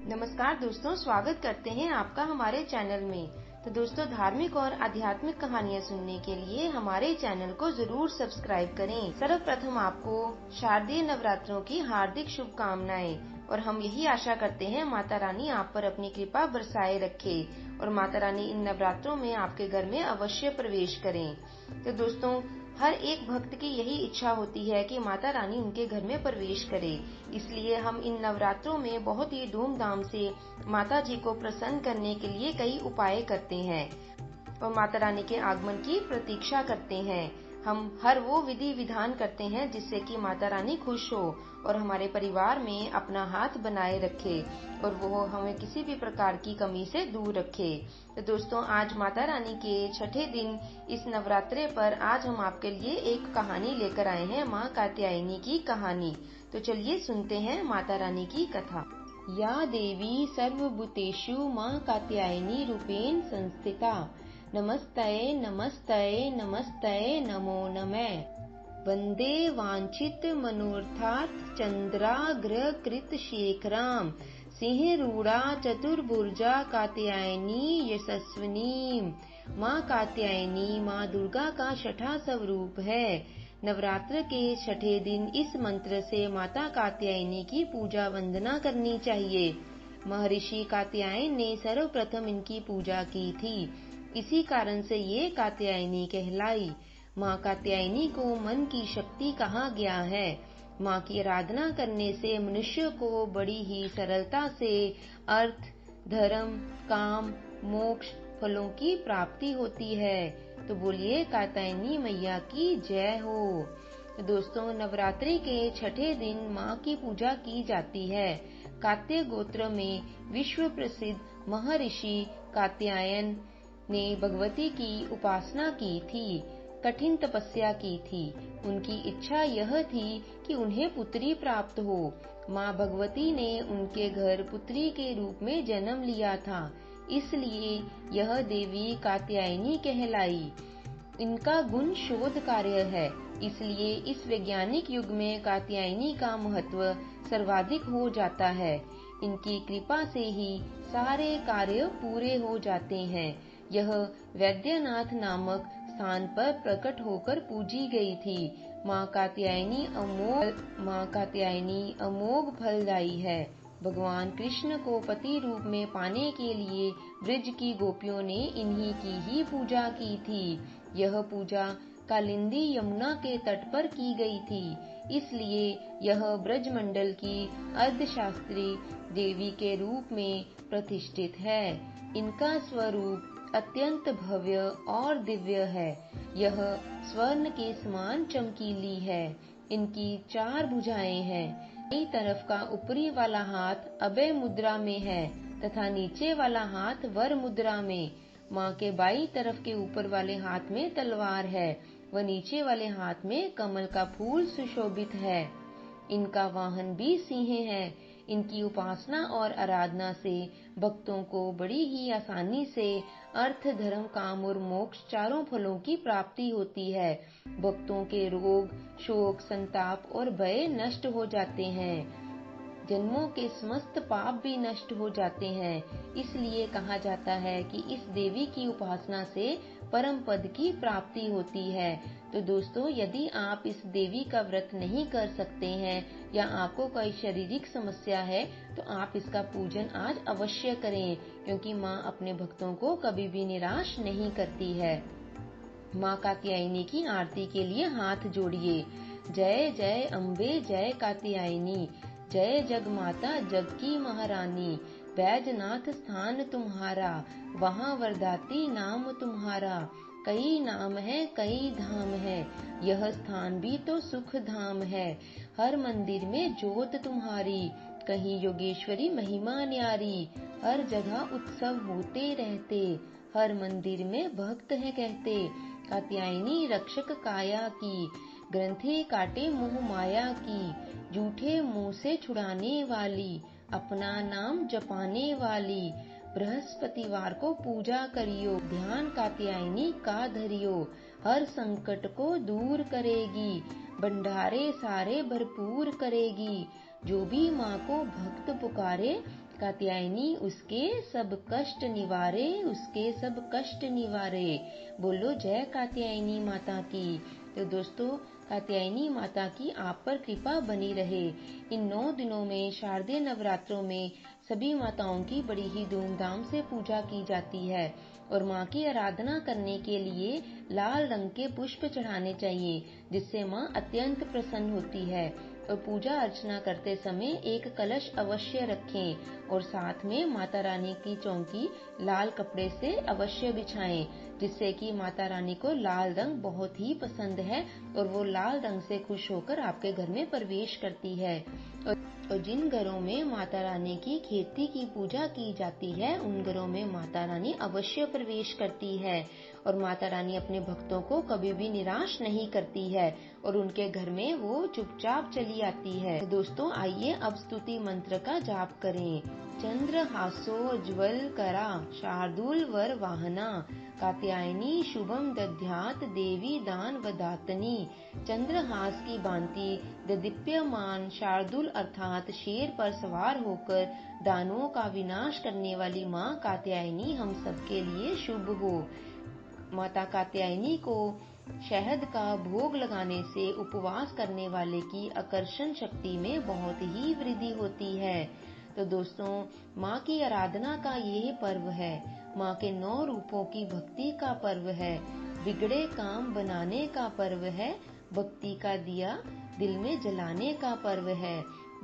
नमस्कार दोस्तों, स्वागत करते हैं आपका हमारे चैनल में। तो दोस्तों, धार्मिक और आध्यात्मिक कहानियाँ सुनने के लिए हमारे चैनल को जरूर सब्सक्राइब करें। सर्वप्रथम आपको शारदीय नवरात्रों की हार्दिक शुभकामनाएं और हम यही आशा करते हैं माता रानी आप पर अपनी कृपा बरसाए रखे और माता रानी इन नवरात्रों में आपके घर में अवश्य प्रवेश करें। तो दोस्तों, हर एक भक्त की यही इच्छा होती है कि माता रानी उनके घर में प्रवेश करे। इसलिए हम इन नवरात्रों में बहुत ही धूमधाम से माता जी को प्रसन्न करने के लिए कई उपाय करते हैं और माता रानी के आगमन की प्रतीक्षा करते हैं। हम हर वो विधि विधान करते हैं जिससे कि माता रानी खुश हो और हमारे परिवार में अपना हाथ बनाए रखे और वो हमें किसी भी प्रकार की कमी से दूर रखे। तो दोस्तों, आज माता रानी के छठे दिन इस नवरात्रे पर आज हम आपके लिए एक कहानी लेकर आए हैं, माँ कात्यायनी की कहानी। तो चलिए सुनते हैं माता रानी की कथा। या देवी सर्वभूतेषु माँ कात्यायनी रूपेण संस्थिता, नमस्तये नमस्तये नमस्तये नमो नमः। वंदे वांछित मनोरथार्थ चंद्राग्रकृत शेखराम, सिंहरूढ़ा चतुर्भुजा कात्यायनी यशस्विनी। माँ कात्यायनी माँ दुर्गा का छठा स्वरूप है। नवरात्र के छठे दिन इस मंत्र से माता कात्यायनी की पूजा वंदना करनी चाहिए। महर्षि कात्यायन ने सर्वप्रथम इनकी पूजा की थी, इसी कारण से ये कात्यायनी कहलाई। माँ कात्यायनी को मन की शक्ति कहा गया है। माँ की आराधना करने से मनुष्य को बड़ी ही सरलता से अर्थ, धर्म, काम, मोक्ष फलों की प्राप्ति होती है। तो बोलिए कात्यायनी मैया की जय हो। दोस्तों, नवरात्रि के छठे दिन माँ की पूजा की जाती है। कात्य गोत्र में विश्व प्रसिद्ध महर्षि कात्यायन ने भगवती की उपासना की थी, कठिन तपस्या की थी। उनकी इच्छा यह थी कि उन्हें पुत्री प्राप्त हो। माँ भगवती ने उनके घर पुत्री के रूप में जन्म लिया था, इसलिए यह देवी कात्यायनी कहलाई। इनका गुण शोध कार्य है, इसलिए इस वैज्ञानिक युग में कात्यायनी का महत्व सर्वाधिक हो जाता है। इनकी कृपा से ही सारे कार्य पूरे हो जाते हैं। यह वैद्यनाथ नामक स्थान पर प्रकट होकर पूजी गई थी। माँ कात्यायनी अमोघ फलदायी है। भगवान कृष्ण को पति रूप में पाने के लिए ब्रज की गोपियों ने इन्हीं की ही पूजा की थी। यह पूजा कालिंदी यमुना के तट पर की गई थी, इसलिए यह ब्रजमंडल की अर्धशास्त्री देवी के रूप में प्रतिष्ठित है। इनका स्वरूप अत्यंत भव्य और दिव्य है। यह स्वर्ण के समान चमकीली है। इनकी 4 भुजाएं हैं। दाईं तरफ का ऊपरी वाला हाथ अभय मुद्रा में है तथा नीचे वाला हाथ वर मुद्रा में। माँ के बाईं तरफ के ऊपर वाले हाथ में तलवार है व नीचे वाले हाथ में कमल का फूल सुशोभित है। इनका वाहन भी सिंह है। इनकी उपासना और आराधना से भक्तों को बड़ी ही आसानी से अर्थ, धर्म, काम और मोक्ष चारों फलों की प्राप्ति होती है। भक्तों के रोग, शोक, संताप और भय नष्ट हो जाते हैं। जन्मों के समस्त पाप भी नष्ट हो जाते हैं। इसलिए कहा जाता है कि इस देवी की उपासना से परम पद की प्राप्ति होती है। तो दोस्तों, यदि आप इस देवी का व्रत नहीं कर सकते हैं या आपको कोई शारीरिक समस्या है तो आप इसका पूजन आज अवश्य करें, क्योंकि माँ अपने भक्तों को कभी भी निराश नहीं करती है। माँ कात्यायनी की आरती के लिए हाथ जोड़िए। जय जय अम्बे जय कात्यायनी, जय जग माता जग की महारानी। बैजनाथ स्थान तुम्हारा, वहाँ वरदाती नाम तुम्हारा। कई नाम है कई धाम है, यह स्थान भी तो सुख धाम है। हर मंदिर में जोत तुम्हारी, कहीं योगेश्वरी महिमा न्यारी। हर जगह उत्सव होते रहते, हर मंदिर में भक्त है कहते। कात्यायनी रक्षक काया की, ग्रंथि काटे मोह माया की। झूठे मुंह से छुड़ाने वाली, अपना नाम जपाने वाली। बृहस्पतिवार को पूजा करियो, ध्यान कात्यायनी का धरियो। हर संकट को दूर करेगी, भंडारे सारे भरपूर करेगी। जो भी माँ को भक्त पुकारे कात्यायनी उसके सब कष्ट निवारे, उसके सब कष्ट निवारे। बोलो जय कात्यायनी माता की। तो दोस्तों, कात्यायनी माता की आप पर कृपा बनी रहे। इन 9 दिनों में, शारदीय नवरात्रों में सभी माताओं की बड़ी ही धूमधाम से पूजा की जाती है और माँ की आराधना करने के लिए लाल रंग के पुष्प चढ़ाने चाहिए, जिससे माँ अत्यंत प्रसन्न होती है। और पूजा अर्चना करते समय एक कलश अवश्य रखें और साथ में माता रानी की चौकी लाल कपड़े से अवश्य बिछाएं, जिससे कि माता रानी को लाल रंग बहुत ही पसंद है और वो लाल रंग से खुश होकर आपके घर में प्रवेश करती है। और जिन घरों में माता रानी की खेती की पूजा की जाती है, उन घरों में माता रानी अवश्य प्रवेश करती है और माता रानी अपने भक्तों को कभी भी निराश नहीं करती है और उनके घर में वो चुपचाप चली आती है। तो दोस्तों, आइए अब स्तुति मंत्र का जाप करें। चंद्रहासोज्ज्वल करा, शार्दूल वर वाहना, कात्यायनी शुभम दद्यात, देवी दान वदातनी। चंद्रहास की भांति ददीप्यमान शार्दूल अर्थात शेर पर सवार होकर दानवों का विनाश करने वाली माँ कात्यायनी हम सबके लिए शुभ हो। माता कात्यायनी को शहद का भोग लगाने से उपवास करने वाले की आकर्षण शक्ति में बहुत ही वृद्धि होती है। तो दोस्तों, माँ की आराधना का यह पर्व है। माँ के 9 रूपों की भक्ति का पर्व है। बिगड़े काम बनाने का पर्व है। भक्ति का दिया दिल में जलाने का पर्व है।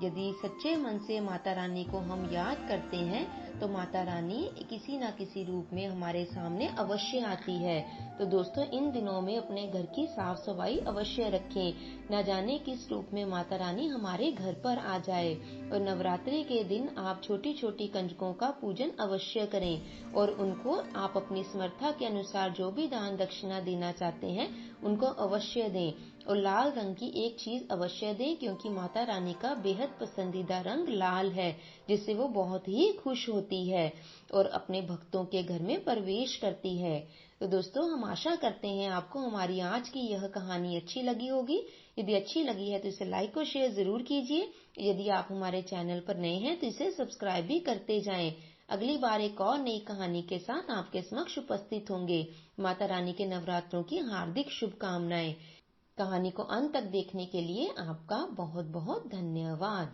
यदि सच्चे मन से माता रानी को हम याद करते हैं तो माता रानी किसी न किसी रूप में हमारे सामने अवश्य आती है। तो दोस्तों, इन दिनों में अपने घर की साफ सफाई अवश्य रखें। न जाने किस रूप में माता रानी हमारे घर पर आ जाए। और नवरात्रि के दिन आप छोटी छोटी कंजकों का पूजन अवश्य करें और उनको आप अपनी समर्था के अनुसार जो भी दान दक्षिणा देना चाहते हैं उनको अवश्य दें। और लाल रंग की एक चीज अवश्य दें, क्योंकि माता रानी का बेहद पसंदीदा रंग लाल है, जिससे वो बहुत ही खुश होती है और अपने भक्तों के घर में प्रवेश करती है। तो दोस्तों, हम आशा करते हैं आपको हमारी आज की यह कहानी अच्छी लगी होगी। यदि अच्छी लगी है तो इसे लाइक और शेयर जरूर कीजिए। यदि आप हमारे चैनल पर नए हैं तो इसे सब्सक्राइब भी करते जाएं। अगली बार एक और नई कहानी के साथ आपके समक्ष उपस्थित होंगे। माता रानी के नवरात्रों की हार्दिक शुभकामनाएं। कहानी को अंत तक देखने के लिए आपका बहुत बहुत धन्यवाद।